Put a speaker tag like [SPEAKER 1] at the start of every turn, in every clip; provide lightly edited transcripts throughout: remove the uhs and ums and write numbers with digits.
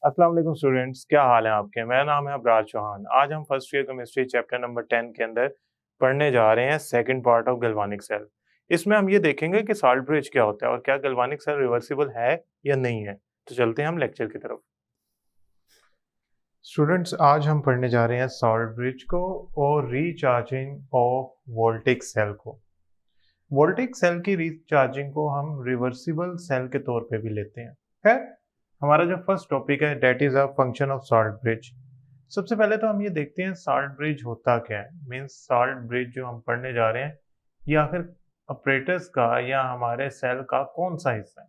[SPEAKER 1] अस्सलाम वालेकुम स्टूडेंट्स, क्या हाल है आपके। मेरा नाम है अबरार चौहान। आज हम first year chemistry chapter number 10 के अंदर पढ़ने जा रहे हैं second part of galvanic cell. इसमें हम ये देखेंगे कि सॉल्ट ब्रिज क्या होता है और क्या गैल्वानिक सेल रिवर्सिबल है या नहीं है। तो चलते हैं हम लेक्चर की तरफ। स्टूडेंट्स, आज हम पढ़ने जा रहे हैं सॉल्ट ब्रिज को और रीचार्जिंग ऑफ वोल्टिक सेल को। वोल्टिक सेल की रीचार्जिंग को हम रिवर्सिबल सेल के तौर पे भी लेते हैं। खैर, हमारा जो फर्स्ट टॉपिक है that is a function of salt bridge. सबसे पहले तो हम ये देखते हैं सॉल्ट ब्रिज होता क्या है। मींस सॉल्ट ब्रिज जो हम पढ़ने जा रहे हैं ये आखिर ऑपरेटर्स का या हमारे सेल का कौन सा हिस्सा है।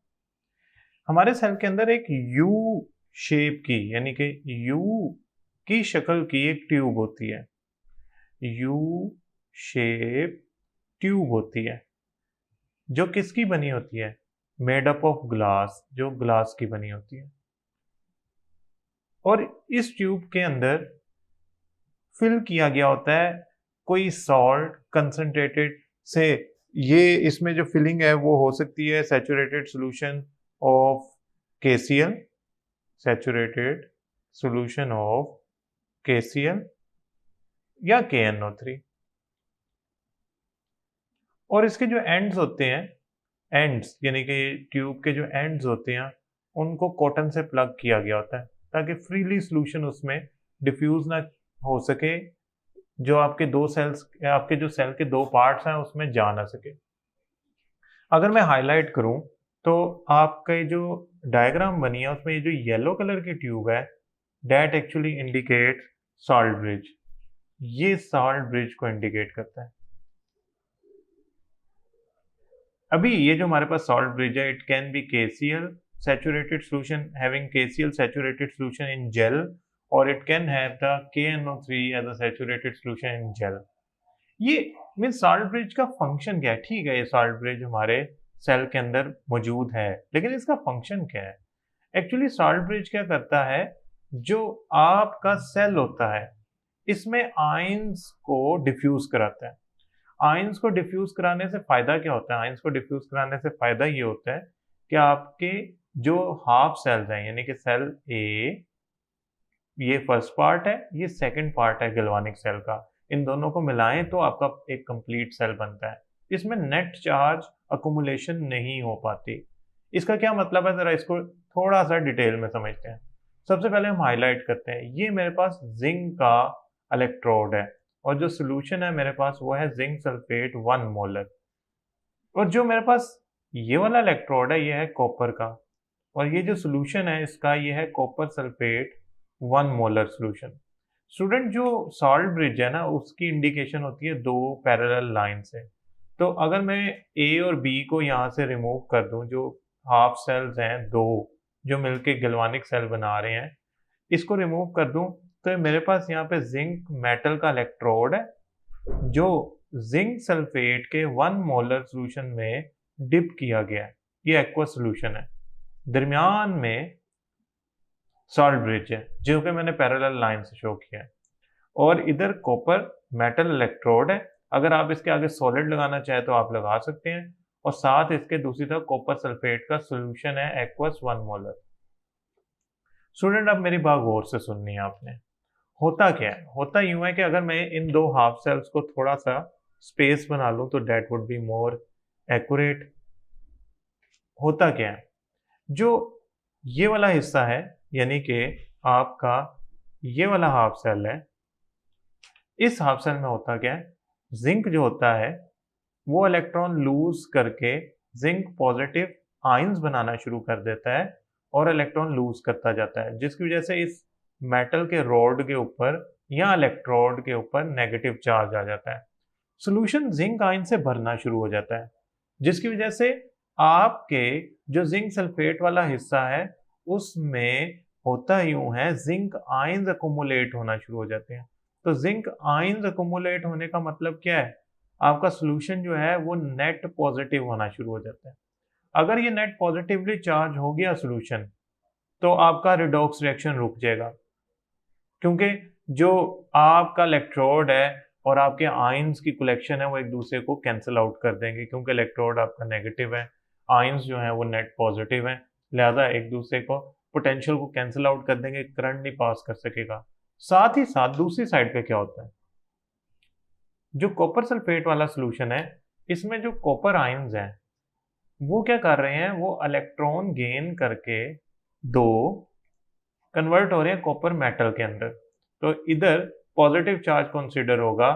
[SPEAKER 1] हमारे सेल के अंदर एक यू शेप की यानी कि यू की शक्ल की एक ट्यूब होती है। यू शेप ट्यूब होती है जो किसकी बनी होती है, मेड अप ऑफ ग्लास, जो ग्लास की बनी होती है। और इस ट्यूब के अंदर फिल किया गया होता है कोई सॉल्ट कंसंट्रेटेड से। ये इसमें जो फिलिंग है वो हो सकती है saturated solution of KCl, saturated solution of KCl या KNO3। और इसके जो एंड्स होते हैं, एंड्स यानी कि ट्यूब के जो एंड्स होते हैं उनको कॉटन से प्लग किया गया होता है ताकि फ्रीली सॉल्यूशन उसमें डिफ्यूज ना हो सके, जो आपके दो सेल्स, आपके जो सेल के दो पार्ट्स हैं उसमें जा ना सके। अगर मैं हाईलाइट करूं तो आपके जो डायग्राम बनी है उसमें ये जो येलो कलर की ट्यूब है that actually indicate salt bridge. ये सॉल्ट ब्रिज को इंडिकेट करता है। अभी ये जो हमारे पास सॉल्ट ब्रिज है it can be KCl saturated solution having KCl saturated solution in gel or it can have the KNO3 as a saturated solution in gel। ये मीन सॉल्ट ब्रिज का फंक्शन क्या है। ठीक है, ये सॉल्ट ब्रिज हमारे cell के अंदर मौजूद है लेकिन इसका फंक्शन क्या है। एक्चुअली सॉल्ट ब्रिज क्या करता है, जो आपका सेल होता है इसमें आयंस को डिफ्यूज कराता है। आयंस को डिफ्यूज कराने से फायदा क्या होता है, आयंस को डिफ्यूज कराने से फायदा ये होता है कि आपके जो हाफ सेल्स हैं यानी कि सेल ए, ये फर्स्ट पार्ट है, ये सेकंड पार्ट है गैल्वानिक सेल का, इन दोनों को मिलाएं तो आपका एक कंप्लीट सेल बनता है। इसमें नेट चार्ज अकुमुलेशन नहीं हो पाती। इसका क्या मतलब है, जरा इसको थोड़ा सा डिटेल में समझते हैं। सबसे पहले हम हाईलाइट करते हैं, ये मेरे पास जिंक का इलेक्ट्रोड है और जो सोल्यूशन है मेरे पास वो है जिंक सल्फेट 1 मोलर। और जो मेरे पास ये वाला इलेक्ट्रोड है ये है कॉपर का और ये जो सोल्यूशन है इसका ये है copper sulphate 1 molar solution. Student, जो सॉल्ट ब्रिज है ना उसकी इंडिकेशन होती है दो पैरेलल लाइन से। तो अगर मैं ए और बी को यहाँ से रिमूव कर दूं, जो हाफ सेल्स हैं दो जो मिलके गैल्वानिक सेल बना रहे हैं, इसको रिमूव कर दूं तो मेरे पास यहाँ पे जिंक मेटल का इलेक्ट्रोड है जो जिंक सल्फेट के 1 मोलर सोल्यूशन में डिप किया गया है। ये एक्वा सोल्यूशन है। दरमियान में सॉल्ट ब्रिज है जो कि मैंने पैरेलल लाइन से शो किया है और इधर कॉपर मेटल इलेक्ट्रोड है। अगर आप इसके आगे सॉलिड लगाना चाहे तो आप लगा सकते हैं और साथ इसके दूसरी तरफ कॉपर सल्फेट का सोल्यूशन है एक्वस 1 मोलर। स्टूडेंट, अब मेरी बात गौर से सुननी है आपने। होता क्या है, होता यूं है कि अगर मैं इन दो हाफ सेल्स को थोड़ा सा स्पेस बना लूं तो that would be more accurate. होता क्या है, जो ये वाला हिस्सा है यानी कि आपका ये वाला हाफ सेल है, इस हाफ सेल में होता क्या है, जिंक जो होता है वो इलेक्ट्रॉन लूज करके जिंक पॉजिटिव आयंस बनाना शुरू कर देता है और इलेक्ट्रॉन लूज करता जाता है, जिसकी वजह से इस मेटल के रॉड के ऊपर या इलेक्ट्रोड के ऊपर नेगेटिव चार्ज आ जाता है। सॉल्यूशन जिंक आयन से भरना शुरू हो जाता है, जिसकी वजह से आपके जो जिंक सल्फेट वाला हिस्सा है उसमें होता यूं है जिंक आयंस अकुमुलेट होना शुरू हो जाते हैं। तो जिंक आयंस अकुमुलेट होने का मतलब क्या है, आपका सॉल्यूशन जो है वो नेट पॉजिटिव होना शुरू हो जाता है। अगर ये नेट पॉजिटिवली चार्ज हो गया सॉल्यूशन तो आपका रिडॉक्स रिएक्शन रुक जाएगा, क्योंकि जो आपका इलेक्ट्रोड है और आपके आयंस की कलेक्शन है वो एक दूसरे को कैंसिल आउट कर देंगे, क्योंकि इलेक्ट्रोड आपका नेगेटिव है, आयंस जो है वो नेट पॉजिटिव है, लिहाजा एक दूसरे को पोटेंशियल को कैंसिल आउट कर देंगे, करंट नहीं पास कर सकेगा। साथ ही साथ दूसरी साइड पे क्या होता है, जो कॉपर सल्फेट वाला सोल्यूशन है, इसमें जो कॉपर आयंस हैं वो क्या कर रहे हैं, वो इलेक्ट्रॉन गेन करके दो कन्वर्ट हो रहे हैं कॉपर मेटल के अंदर। तो इधर पॉजिटिव चार्ज कंसीडर होगा,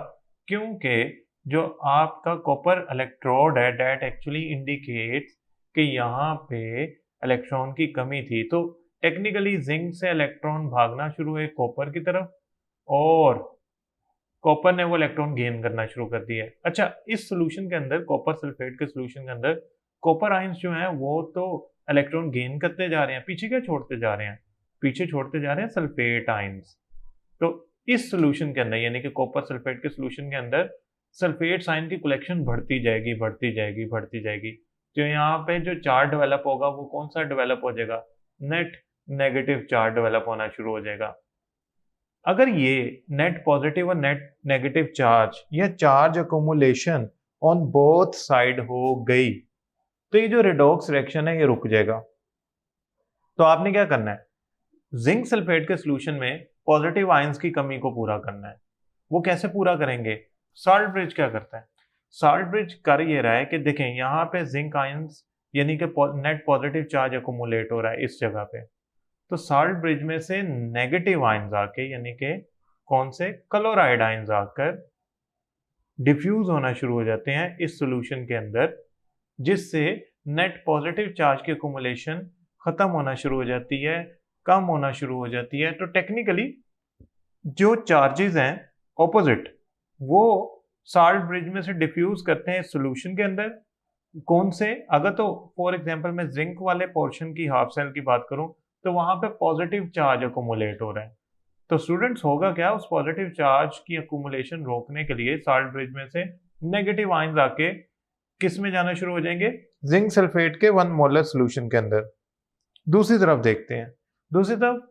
[SPEAKER 1] क्योंकि जो आपका कॉपर इलेक्ट्रोड है दैट एक्चुअली इंडिकेट्स कि यहाँ पे इलेक्ट्रॉन की कमी थी। तो टेक्निकली जिंक से इलेक्ट्रॉन भागना शुरू हुए कॉपर की तरफ और कॉपर ने वो इलेक्ट्रॉन गेन करना शुरू कर दिया। अच्छा, इस सोल्यूशन के अंदर, कॉपर सल्फेट के सोल्यूशन के अंदर कॉपर आयंस जो हैं वो तो इलेक्ट्रॉन गेन करते जा रहे हैं, पीछे क्या छोड़ते जा रहे हैं, पीछे छोड़ते जा रहे हैं सल्फेट आयंस। तो इस सोल्यूशन के अंदर यानी कि कॉपर सल्फेट के सोल्यूशन के अंदर सल्फेट आयन की कलेक्शन बढ़ती जाएगी बढ़ती जाएगी बढ़ती जाएगी। तो यहाँ पे जो चार्ज डेवलप होगा वो कौन सा डेवलप हो जाएगा, नेट नेगेटिव चार्ज डेवलप होना शुरू हो जाएगा। अगर ये नेट पॉजिटिव और नेट नेगेटिव चार्ज या charge accumulation on both side हो गई तो ये जो रेडॉक्स रिएक्शन है ये रुक जाएगा। तो आपने क्या करना है, जिंक सल्फेट के सोल्यूशन में पॉजिटिव आयंस की कमी को पूरा करना है। वो कैसे पूरा करेंगे, साल्ट ब्रिज क्या करता है, साल्ट ब्रिज कर ये रहा है कि देखें यहाँ पे जिंक आयंस यानी कि नेट पॉजिटिव चार्ज अकोमुलेट हो रहा है इस जगह पे। तो साल्ट ब्रिज में से नेगेटिव आयंस आके यानी कि कौन से, क्लोराइड आयंस आकर डिफ्यूज होना शुरू हो जाते हैं इस सॉल्यूशन के अंदर, जिससे नेट पॉजिटिव चार्ज की अकोमुलेशन खत्म होना शुरू हो जाती है, कम होना शुरू हो जाती है। तो टेक्निकली जो चार्जेस हैं ऑपोजिट वो साल्ट ब्रिज में से डिफ्यूज करते हैं सॉल्यूशन के अंदर। कौन से, अगर तो फॉर एग्जांपल मैं जिंक वाले पोर्शन की हाफ सेल की बात करूं तो वहां पे पॉजिटिव चार्ज अकोमुलेट हो रहा है। तो स्टूडेंट्स होगा क्या, उस पॉजिटिव चार्ज की अकोमुलेशन रोकने के लिए साल्ट ब्रिज में से नेगेटिव आयंस आके किस में जाना शुरू हो जाएंगे, जिंक सल्फेट के 1 मोलर सॉल्यूशन के अंदर। दूसरी तरफ देखते हैं, दूसरी तरफ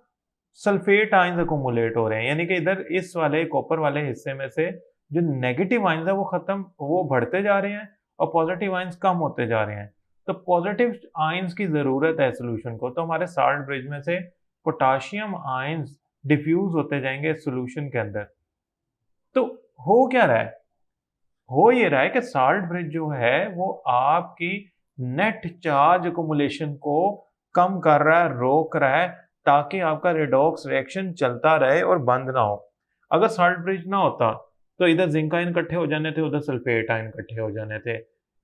[SPEAKER 1] सल्फेट आयंस अकोमुलेट हो रहे हैं, यानी कि इधर इस वाले कॉपर वाले हिस्से में से जो नेगेटिव आयंस है वो खत्म, वो बढ़ते जा रहे हैं और पॉजिटिव आयंस कम होते जा रहे हैं। तो पॉजिटिव आयंस की जरूरत है सोल्यूशन को, तो हमारे साल्ट ब्रिज में से पोटाशियम आयंस डिफ्यूज होते जाएंगे सोल्यूशन के अंदर। तो हो क्या रहा है, हो ये रहा है कि साल्ट ब्रिज जो है वो आपकी नेट चार्ज अकोमुलेशन को कम कर रहा है, रोक रहा है, ताकि आपका रेडॉक्स रिएक्शन चलता रहे और बंद ना हो। अगर साल्ट ब्रिज ना होता तो इधर जिंक आयन इकट्ठे हो जाने थे, उधर सल्फेट आयन इकट्ठे हो जाने थे।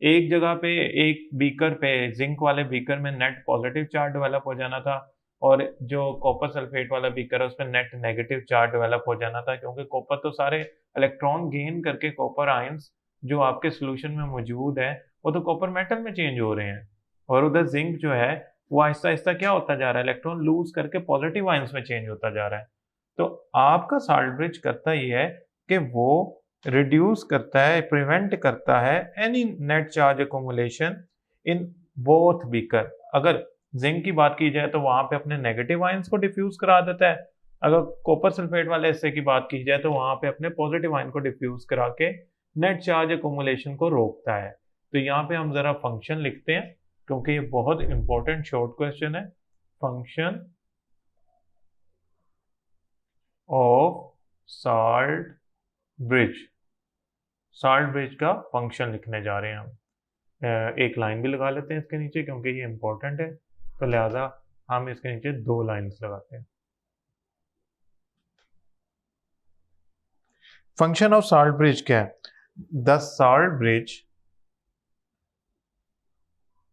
[SPEAKER 1] एक जगह पे एक बीकर पे, जिंक वाले बीकर में नेट पॉजिटिव चार्ज डेवलप हो जाना था और जो कॉपर सल्फेट वाला बीकर है उस पर नेट नेगेटिव चार्ज डेवलप हो जाना था, क्योंकि कॉपर तो सारे इलेक्ट्रॉन गेन करके कॉपर आयंस जो आपके सोल्यूशन में मौजूद है वो तो कॉपर मेटल में चेंज हो रहे हैं, और उधर जिंक जो है वो आहिस्ता आहिस्ता क्या होता जा रहा है, इलेक्ट्रॉन लूज करके पॉजिटिव आयंस में चेंज होता जा रहा है। तो आपका साल्ट ब्रिज करता ही है कि वो रिड्यूस करता है, प्रिवेंट करता है any net charge accumulation in both beaker. अगर जिंक की बात की जाए तो वहां पे अपने नेगेटिव आयंस को डिफ्यूज करा देता है, अगर कॉपर सल्फेट वाले हिस्से की बात की जाए तो वहां पे अपने पॉजिटिव आयन को डिफ्यूज करा के नेट चार्ज अकोमुलेशन को रोकता है। तो यहाँ पे हम जरा फंक्शन लिखते हैं क्योंकि ये बहुत इंपॉर्टेंट शॉर्ट क्वेश्चन है। Function of salt bridge, salt bridge का फंक्शन लिखने जा रहे हैं हम। एक लाइन भी लगा लेते हैं इसके नीचे क्योंकि ये इंपॉर्टेंट है, तो लिहाजा हम इसके नीचे 2 लाइन्स लगाते हैं। फंक्शन ऑफ साल्ट ब्रिज क्या है, the salt bridge,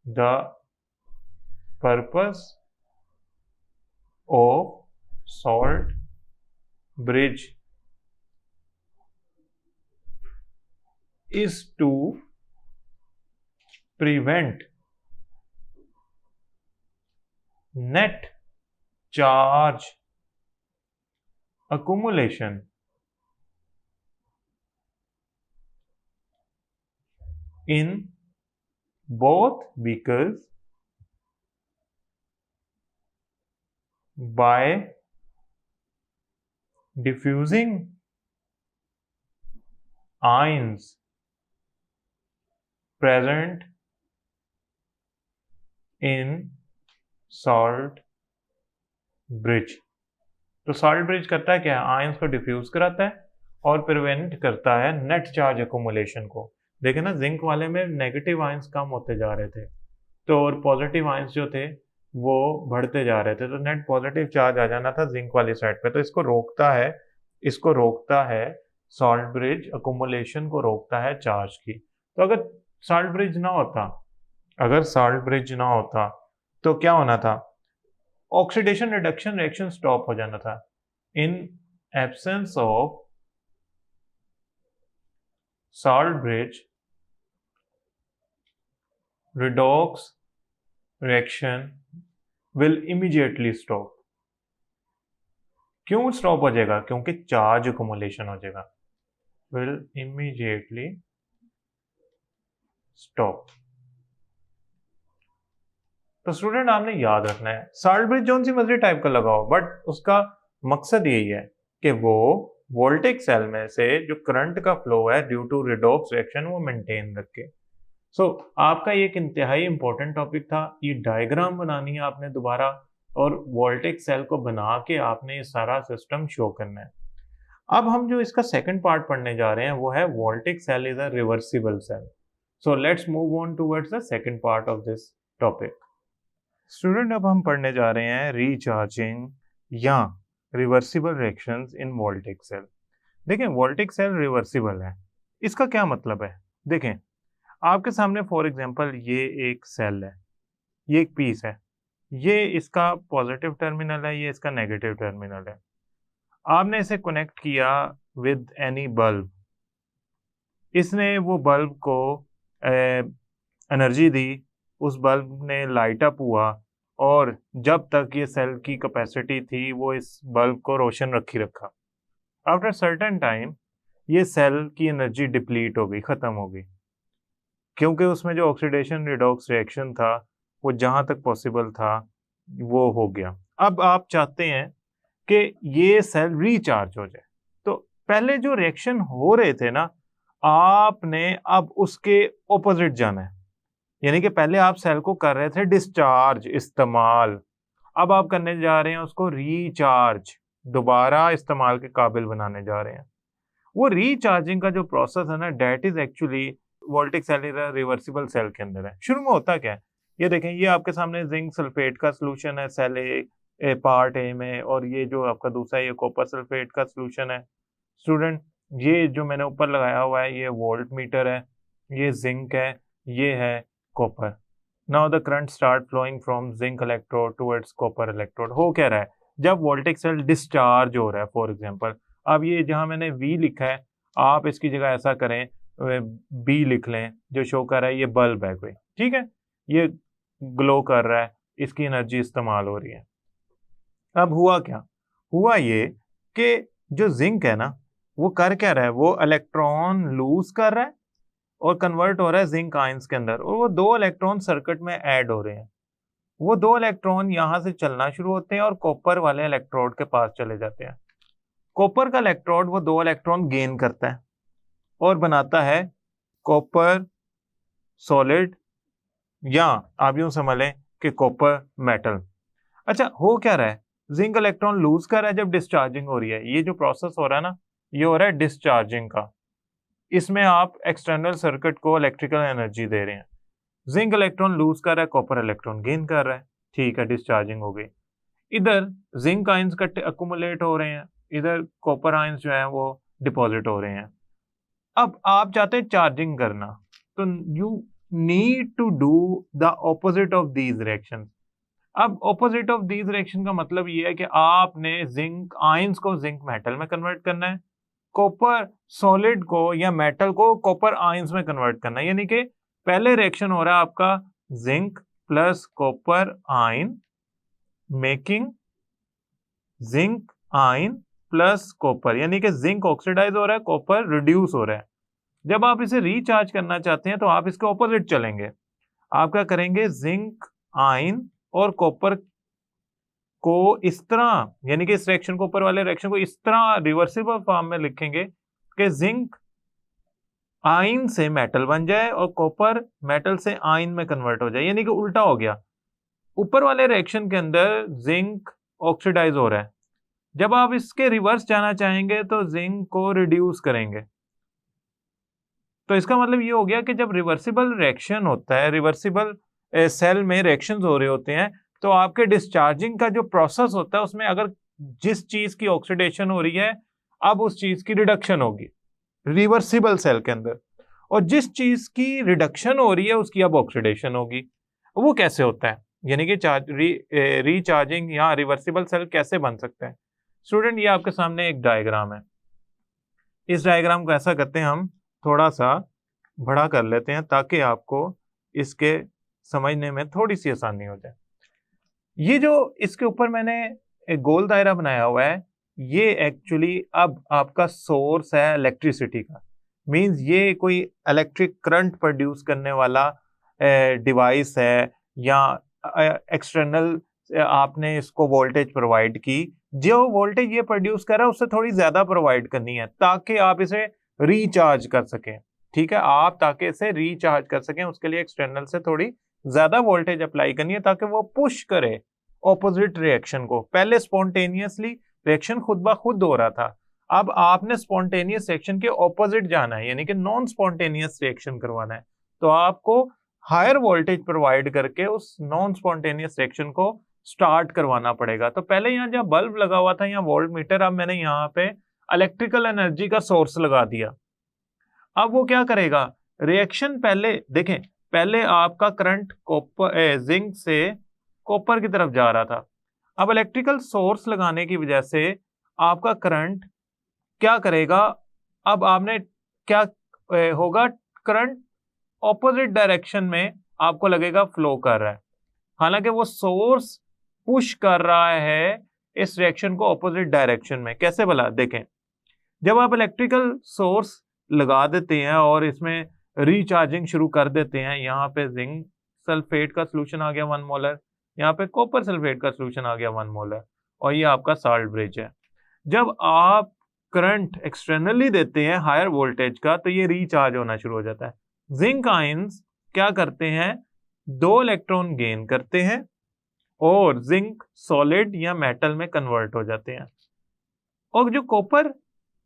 [SPEAKER 1] the purpose of salt bridge is to prevent net charge accumulation in both beakers by diffusing ions present in salt bridge. तो सॉल्ट ब्रिज करता है क्या, ions को diffuse कराता है और प्रिवेंट करता है नेट चार्ज अकोमुलेशन को। देखे ना, जिंक वाले में नेगेटिव आयंस कम होते जा रहे थे, तो और पॉजिटिव आयंस जो थे वो बढ़ते जा रहे थे, तो नेट पॉजिटिव चार्ज आ जाना था जिंक वाली साइड पे। तो इसको रोकता है सॉल्ट ब्रिज, अकोमुलेशन को रोकता है चार्ज की। तो अगर सॉल्ट ब्रिज ना होता तो क्या होना था, ऑक्सीडेशन रिडक्शन रिएक्शन स्टॉप हो जाना था। In absence of salt bridge, redox reaction will immediately stop। क्यों स्टॉप हो जाएगा, क्योंकि चार्ज अकोमुलेशन हो जाएगा, will immediately stop। तो स्टूडेंट आपने याद रखना है, सॉल्ट ब्रिज जोन सी मर्जी टाइप का लगाओ, बट उसका मकसद यही है कि वो वोल्टेक सेल में से जो करंट का फ्लो है ड्यू टू रिडॉक्स रिएक्शन वो मेंटेन रखे। आपका ये एक इंतहाई इंपॉर्टेंट टॉपिक था। ये डायग्राम बनानी है आपने दोबारा, और वोल्टेक सेल को बना के आपने ये सारा सिस्टम शो करना है। अब हम जो इसका सेकंड पार्ट पढ़ने जा रहे हैं वो है voltaic cell is a reversible cell. So let's move on towards the second part of this topic. Student, अब हम पढ़ने जा रहे हैं रीचार्जिंग या reversible reactions in voltaic cell. देखें, वोल्टेक सेल रिवर्सिबल है, इसका क्या मतलब है। देखें, आपके सामने फॉर एग्जांपल ये एक सेल है, ये एक पीस है, ये इसका पॉजिटिव टर्मिनल है, ये इसका नेगेटिव टर्मिनल है। आपने इसे कनेक्ट किया विद एनी बल्ब, इसने वो बल्ब को एनर्जी दी, उस बल्ब ने लाइट अप हुआ, और जब तक ये सेल की कैपेसिटी थी वो इस बल्ब को रोशन रखा। आफ्टर सर्टेन टाइम ये सेल की एनर्जी डिप्लीट हो गई, खत्म हो गई, क्योंकि उसमें जो ऑक्सीडेशन रिडॉक्स रिएक्शन था वो जहां तक पॉसिबल था वो हो गया। अब आप चाहते हैं कि ये सेल रिचार्ज हो जाए, तो पहले जो रिएक्शन हो रहे थे ना, आपने अब उसके ऑपोजिट जाना है। यानी कि पहले आप सेल को कर रहे थे डिस्चार्ज, इस्तेमाल, अब आप करने जा रहे हैं उसको रिचार्ज, दोबारा इस्तेमाल के काबिल बनाने जा रहे हैं। वो रिचार्जिंग का जो प्रोसेस है ना, that is actually voltaic cell reversible cell के अंदर है। शुरू में होता क्या है, ये देखें, ये आपके सामने जिंक सल्फेट का सोल्यूशन है सेल ए पार्ट ए में, और ये जो आपका दूसरा ये कॉपर सल्फेट का सोल्यूशन है। स्टूडेंट, ये जो मैंने ऊपर लगाया हुआ है ये वोल्ट मीटर है, ये जिंक है, ये है copper. Now the current start flowing from zinc electrode towards copper electrode. हो क्या रहा है, जब वोल्टेक सेल डिस्चार्ज हो रहा है, फॉर एग्जांपल अब ये जहां मैंने V लिखा है, आप इसकी जगह ऐसा करें B लिख लें, जो शो कर रहा है ये बल्ब है कोई, ठीक है, ये ग्लो कर रहा है, इसकी एनर्जी इस्तेमाल हो रही है। अब हुआ क्या, हुआ ये कि जो जिंक है ना वो कर क्या रहा है, वो इलेक्ट्रॉन लूज कर रहा है और कन्वर्ट हो रहा है जिंक आयंस के अंदर, और वो 2 इलेक्ट्रॉन सर्किट में ऐड हो रहे हैं। वो 2 इलेक्ट्रॉन यहां से चलना शुरू होते हैं और कॉपर वाले इलेक्ट्रोड के पास चले जाते हैं। कॉपर का इलेक्ट्रोड वो 2 इलेक्ट्रॉन गेन करता है और बनाता है कॉपर सॉलिड, या आप यूं समझ लें कि कॉपर मेटल। अच्छा, हो क्या रहा है, जिंक इलेक्ट्रॉन लूज कर रहा है जब डिस्चार्जिंग हो रही है। ये जो प्रोसेस हो रहा है ना, ये हो रहा है डिस्चार्जिंग का। इसमें आप एक्सटर्नल सर्किट को इलेक्ट्रिकल एनर्जी दे रहे हैं। जिंक इलेक्ट्रॉन लूज कर रहा है, कॉपर इलेक्ट्रॉन गेन कर रहा है, ठीक है, डिस्चार्जिंग हो गई। इधर जिंक आयंस अक्युमुलेट हो रहे हैं, इधर कॉपर आयंस जो है वो डिपॉजिट हो रहे हैं। अब आप चाहते हैं चार्जिंग करना, तो you need to do the opposite of these reactions. अब ऑपोजिट ऑफ दीज रिएक्शन का मतलब ये है कि आपने जिंक आयंस को जिंक मेटल में कन्वर्ट करना है, कॉपर सॉलिड को या मेटल को कॉपर आयंस में कन्वर्ट करना है। यानी कि पहले रिएक्शन हो रहा है आपका zinc plus copper ion making zinc ion plus copper, यानी कि जिंक ऑक्सीडाइज हो रहा है, कॉपर रिड्यूस हो रहा है। जब आप इसे रिचार्ज करना चाहते हैं तो आप इसके ऑपोजिट चलेंगे। आप क्या करेंगे, जिंक आयन और कॉपर को इस तरह, यानी कि इस रिएक्शन को, ऊपर वाले रिएक्शन को इस तरह रिवर्सिबल फॉर्म में लिखेंगे कि जिंक आयन से मेटल बन जाए और कॉपर मेटल से आयन में कन्वर्ट हो जाए, यानी कि उल्टा हो गया। ऊपर वाले रिएक्शन के अंदर जिंक ऑक्सीडाइज हो रहा है। जब आप इसके रिवर्स जाना चाहेंगे तो जिंक को रिड्यूस करेंगे। तो इसका मतलब ये हो गया कि जब रिवर्सिबल रिएक्शन होता है, रिवर्सिबल सेल में रिएक्शंस हो रहे होते हैं, तो आपके डिस्चार्जिंग का जो प्रोसेस होता है उसमें अगर जिस चीज की ऑक्सीडेशन हो रही है, अब उस चीज की रिडक्शन होगी रिवर्सिबल सेल के अंदर, और जिस चीज की रिडक्शन हो रही है उसकी अब ऑक्सीडेशन होगी। वो कैसे होता है, यानी कि रीचार्जिंग या रिवर्सिबल सेल कैसे बन सकते हैं? स्टूडेंट, ये आपके सामने एक डायग्राम है। इस डायग्राम को ऐसा करते हैं, हम थोड़ा सा बड़ा कर लेते हैं ताकि आपको इसके समझने में थोड़ी सी आसानी हो जाए। ये जो इसके ऊपर मैंने एक गोल दायरा बनाया हुआ है, ये एक्चुअली अब आपका सोर्स है इलेक्ट्रिसिटी का। मींस ये कोई इलेक्ट्रिक करंट प्रोड्यूस करने वाला डिवाइस है, या एक्सटर्नल आपने इसको वोल्टेज प्रोवाइड की। जो वोल्टेज ये प्रोड्यूस कर रहा है उससे थोड़ी ज्यादा प्रोवाइड करनी है ताकि आप इसे रिचार्ज कर सकें। ठीक है, आप ताकि इसे रिचार्ज कर सकें उसके लिए एक्सटर्नल से थोड़ी ज्यादा वोल्टेज अप्लाई करनी है ताकि वो पुश करे ऑपोजिट रिएक्शन को। पहले स्पॉन्टेनियसली रिएक्शन खुद ब खुद हो रहा था, अब आपने स्पॉन्टेनियस रिएक्शन के ऑपोजिट जाना है, यानी कि नॉन स्पॉन्टेनियस रिएक्शन करवाना है। तो आपको हायर वोल्टेज प्रोवाइड करके उस नॉन स्पॉन्टेनियस रिएक्शन को स्टार्ट करवाना पड़ेगा। तो पहले यहाँ जहाँ बल्ब लगा हुआ था, यहाँ वोल्ट मीटर, अब मैंने यहाँ पे इलेक्ट्रिकल एनर्जी का सोर्स लगा दिया। अब वो क्या करेगा, रिएक्शन पहले देखें, पहले आपका करंट कॉपर जिंक से कॉपर की तरफ जा रहा था। अब इलेक्ट्रिकल सोर्स लगाने की वजह से आपका करंट क्या करेगा, अब आपने क्या होगा, करंट ऑपोजिट डायरेक्शन में आपको लगेगा फ्लो कर रहा है, हालांकि वो सोर्स पुश कर रहा है इस रिएक्शन को ऑपोजिट डायरेक्शन में। कैसे भला, देखें, जब आप इलेक्ट्रिकल सोर्स लगा देते हैं और इसमें रिचार्जिंग शुरू कर देते हैं, यहाँ पे जिंक सल्फेट का सोल्यूशन आ गया 1 मोलर, यहाँ पे कॉपर सल्फेट का सोल्यूशन आ गया 1 मोलर, और ये आपका साल्ट ब्रिज है। जब आप करंट एक्सटर्नली देते हैं हायर वोल्टेज का तो ये रिचार्ज होना शुरू हो जाता है। जिंक आयंस क्या करते हैं, 2 इलेक्ट्रॉन गेन करते हैं और जिंक सॉलिड या मेटल में कन्वर्ट हो जाते हैं। और जो कॉपर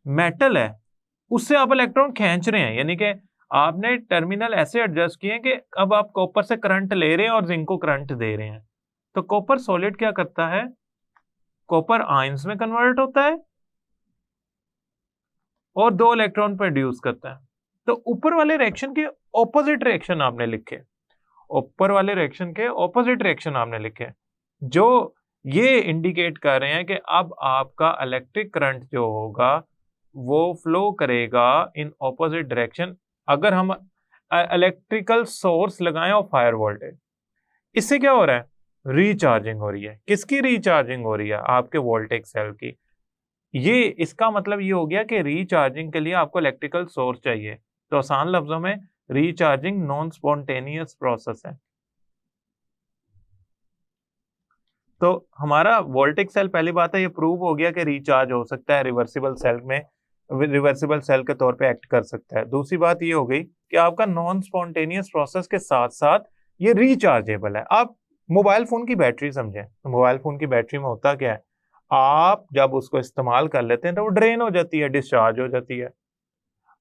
[SPEAKER 1] मेटल है उससे आप इलेक्ट्रॉन खींच रहे हैं, यानी कि आपने टर्मिनल ऐसे एडजस्ट किए कि अब आप कॉपर से करंट ले रहे हैं और जिंक को करंट दे रहे हैं। तो कॉपर सॉलिड क्या करता है, कॉपर आयंस में कन्वर्ट होता है और 2 इलेक्ट्रॉन प्रोड्यूस करता है। तो ऊपर वाले रिएक्शन के ऑपोजिट रिएक्शन आपने लिखे, ऊपर वाले रिएक्शन के ऑपोजिट रिएक्शन आपने लिखे, जो ये इंडिकेट कर रहे हैं कि अब आपका इलेक्ट्रिक करंट जो होगा वो फ्लो करेगा इन ऑपोजिट डायरेक्शन अगर हम इलेक्ट्रिकल सोर्स लगाएं ऑफ हायर वोल्टेज। इससे क्या हो रहा है, रिचार्जिंग हो रही है। किसकी रिचार्जिंग हो रही है, आपके वोल्टेज सेल की। ये इसका मतलब ये हो गया कि रिचार्जिंग के लिए आपको इलेक्ट्रिकल सोर्स चाहिए। तो आसान लफ्जों में रिचार्जिंग नॉन स्पॉन्टेनियस प्रोसेस है। तो हमारा वोल्टेज सेल, पहली बात है ये प्रूव हो गया कि रिचार्ज हो सकता है, रिवर्सिबल सेल में रिवर्सिबल सेल के तौर पे एक्ट कर सकता है। दूसरी बात ये हो गई कि आपका नॉन स्पॉन्टेनियस प्रोसेस के साथ साथ ये रिचार्जेबल है। आप मोबाइल फोन की बैटरी समझें, तो मोबाइल फोन की बैटरी में होता क्या है, आप जब उसको इस्तेमाल कर लेते हैं तो वो ड्रेन हो जाती है, डिस्चार्ज हो जाती है।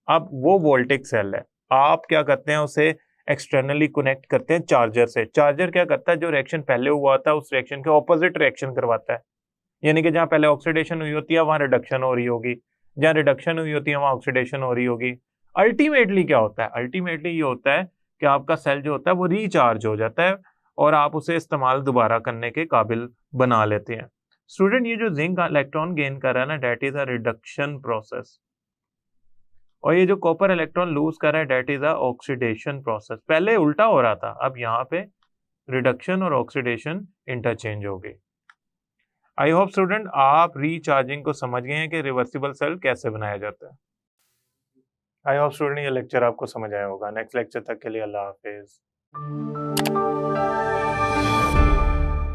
[SPEAKER 1] अब वो वोल्टेज सेल है, आप क्या करते हैं, उसे एक्सटर्नली कनेक्ट करते हैं चार्जर से। चार्जर क्या करता है, जो रिएक्शन पहले हुआ था उस रिएक्शन के ऑपोजिट रिएक्शन करवाता है, यानी कि जहां पहले ऑक्सीडेशन हुई होती है वहां रिडक्शन हो रही होगी, जहां रिडक्शन हुई होती है वहां ऑक्सीडेशन हो रही होगी। अल्टीमेटली क्या होता है, अल्टीमेटली ये होता है कि आपका सेल जो होता है वो रिचार्ज हो जाता है और आप उसे इस्तेमाल दोबारा करने के काबिल बना लेते हैं। स्टूडेंट, ये जो जिंक इलेक्ट्रॉन गेन कर रहा है ना, that is a reduction process, और ये जो कॉपर इलेक्ट्रॉन लूज कर रहा है that is a oxidation process. पहले उल्टा हो रहा था, अब यहाँ पे रिडक्शन और ऑक्सीडेशन इंटरचेंज हो गई। आई होप स्टूडेंट आप रिचार्जिंग को समझ गए हैं कि रिवर्सिबल सेल कैसे बनाया जाता है। आई होप स्टूडेंट ये लेक्चर आपको समझ आया होगा। नेक्स्ट लेक्चर तक के लिए अल्लाह हाफिज।